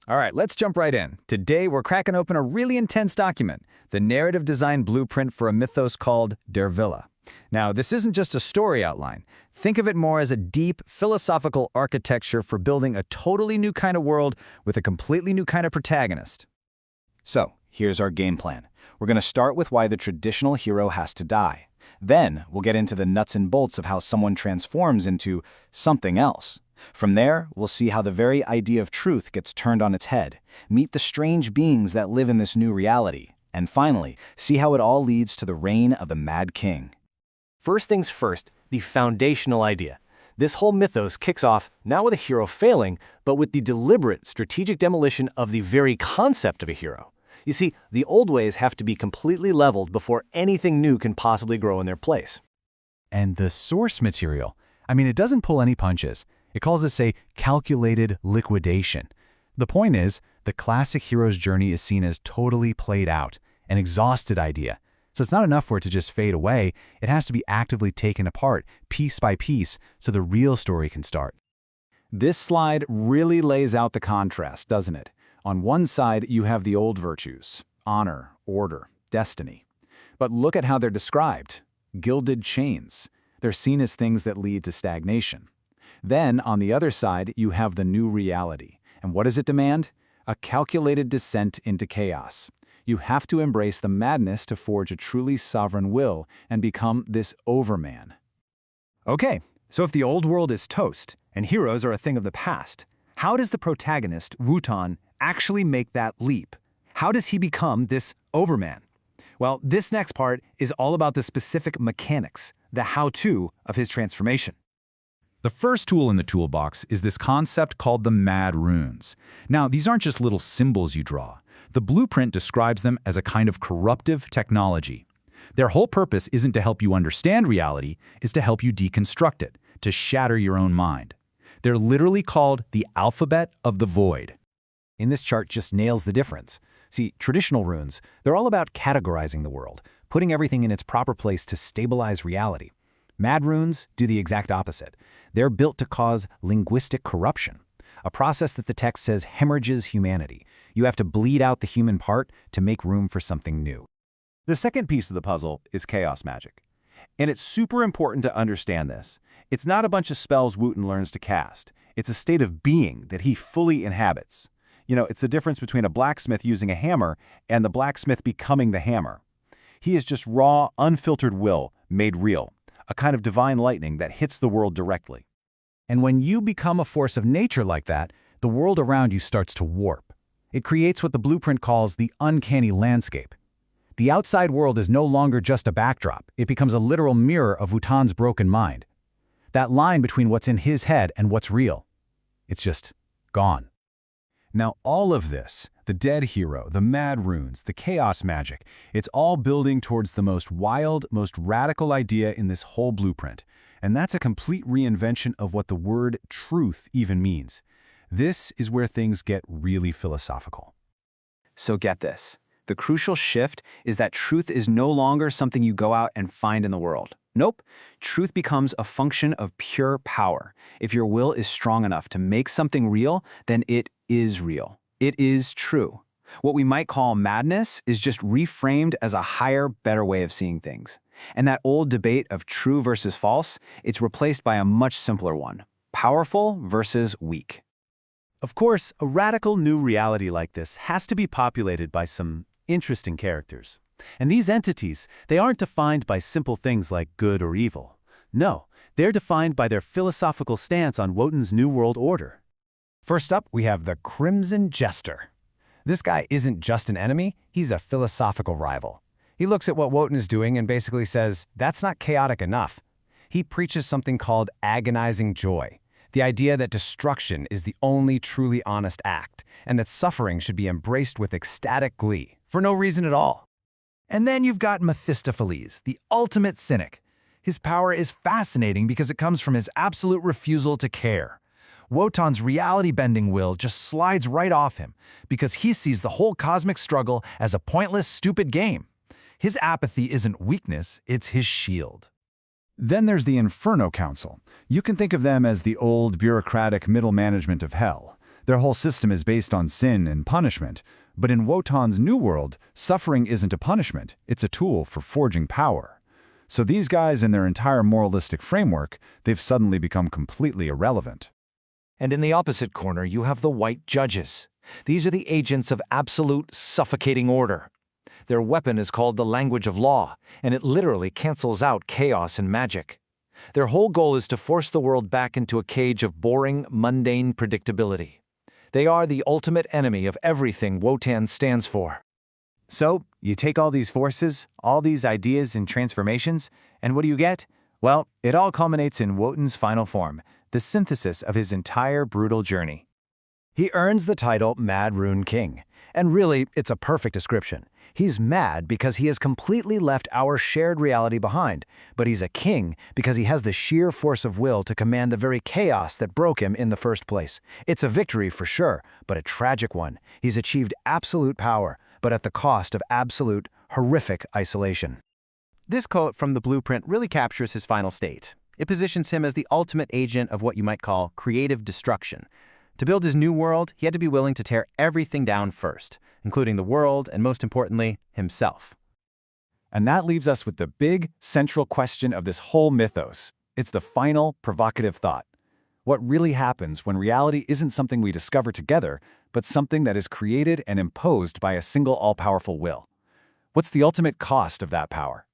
All right, let's jump right in. Today, we're cracking open a really intense document, the narrative design blueprint for a mythos called Der Wille. Now, this isn't just a story outline. Think of it more as a deep, philosophical architecture for building a totally new kind of world with a completely new kind of protagonist. So, here's our game plan. We're going to start with why the traditional hero has to die. Then, we'll get into the nuts and bolts of how someone transforms into something else. From there, we'll see how the very idea of truth gets turned on its head, meet the strange beings that live in this new reality, and finally, see how it all leads to the reign of the Mad King. First things first, the foundational idea. This whole mythos kicks off not with a hero failing, but with the deliberate, strategic demolition of the very concept of a hero. You see, the old ways have to be completely leveled before anything new can possibly grow in their place. And the source material, it doesn't pull any punches. It calls this a calculated liquidation. The point is, the classic hero's journey is seen as totally played out, an exhausted idea. So it's not enough for it to just fade away. It has to be actively taken apart, piece by piece, so the real story can start. This slide really lays out the contrast, doesn't it? On one side, you have the old virtues, honor, order, destiny. But look at how they're described. Gilded chains. They're seen as things that lead to stagnation. Then, on the other side, you have the new reality. And what does it demand? A calculated descent into chaos. You have to embrace the madness to forge a truly sovereign will and become this Overman. Okay, so if the old world is toast and heroes are a thing of the past, how does the protagonist, Wotan, actually make that leap? How does he become this Overman? Well, this next part is all about the specific mechanics, the how-to of his transformation. The first tool in the toolbox is this concept called the Mad Runes. Now, these aren't just little symbols you draw. The blueprint describes them as a kind of corruptive technology. Their whole purpose isn't to help you understand reality, it's to help you deconstruct it, to shatter your own mind. They're literally called the alphabet of the void. In this chart just nails the difference. See, traditional runes, they're all about categorizing the world, putting everything in its proper place to stabilize reality. Mad runes do the exact opposite. They're built to cause linguistic corruption, a process that the text says hemorrhages humanity. You have to bleed out the human part to make room for something new. The second piece of the puzzle is chaos magic. And it's super important to understand this. It's not a bunch of spells Wotan learns to cast. It's a state of being that he fully inhabits. It's the difference between a blacksmith using a hammer and the blacksmith becoming the hammer. He is just raw, unfiltered will made real, a kind of divine lightning that hits the world directly. And when you become a force of nature like that, the world around you starts to warp. It creates what the blueprint calls the uncanny landscape. The outside world is no longer just a backdrop. It becomes a literal mirror of Wotan's broken mind. That line between what's in his head and what's real, it's just gone. Now all of this, the dead hero, the mad runes, the chaos magic, it's all building towards the most wild, most radical idea in this whole blueprint. And that's a complete reinvention of what the word truth even means. This is where things get really philosophical. So get this. The crucial shift is that truth is no longer something you go out and find in the world. Nope. Truth becomes a function of pure power. If your will is strong enough to make something real, then it is real. It is true. What we might call madness is just reframed as a higher, better way of seeing things. And that old debate of true versus false, it's replaced by a much simpler one. Powerful versus weak. Of course, a radical new reality like this has to be populated by some interesting characters. And these entities, they aren't defined by simple things like good or evil. No, they're defined by their philosophical stance on Wotan's New World Order. First up, we have the Crimson Jester. This guy isn't just an enemy, he's a philosophical rival. He looks at what Wotan is doing and basically says, that's not chaotic enough. He preaches something called agonizing joy, the idea that destruction is the only truly honest act, and that suffering should be embraced with ecstatic glee, for no reason at all. And then you've got Mephistopheles, the ultimate cynic. His power is fascinating because it comes from his absolute refusal to care. Wotan's reality-bending will just slides right off him because he sees the whole cosmic struggle as a pointless, stupid game. His apathy isn't weakness, it's his shield. Then there's the Inferno Council. You can think of them as the old bureaucratic middle management of hell. Their whole system is based on sin and punishment, but in Wotan's new world, suffering isn't a punishment, it's a tool for forging power. So these guys and their entire moralistic framework, they've suddenly become completely irrelevant. And in the opposite corner, you have the white judges. These are the agents of absolute, suffocating order. Their weapon is called the language of law, and it literally cancels out chaos and magic. Their whole goal is to force the world back into a cage of boring, mundane predictability. They are the ultimate enemy of everything Wotan stands for. So, you take all these forces, all these ideas and transformations, and what do you get? Well, it all culminates in Wotan's final form, the synthesis of his entire brutal journey. He earns the title Mad Rune King, and really, it's a perfect description. He's mad because he has completely left our shared reality behind, but he's a king because he has the sheer force of will to command the very chaos that broke him in the first place. It's a victory for sure, but a tragic one. He's achieved absolute power, but at the cost of absolute, horrific isolation. This quote from the blueprint really captures his final state. It positions him as the ultimate agent of what you might call creative destruction. To build his new world, he had to be willing to tear everything down first, including the world and, most importantly, himself. And that leaves us with the big, central question of this whole mythos. It's the final, provocative thought. What really happens when reality isn't something we discover together, but something that is created and imposed by a single all-powerful will? What's the ultimate cost of that power?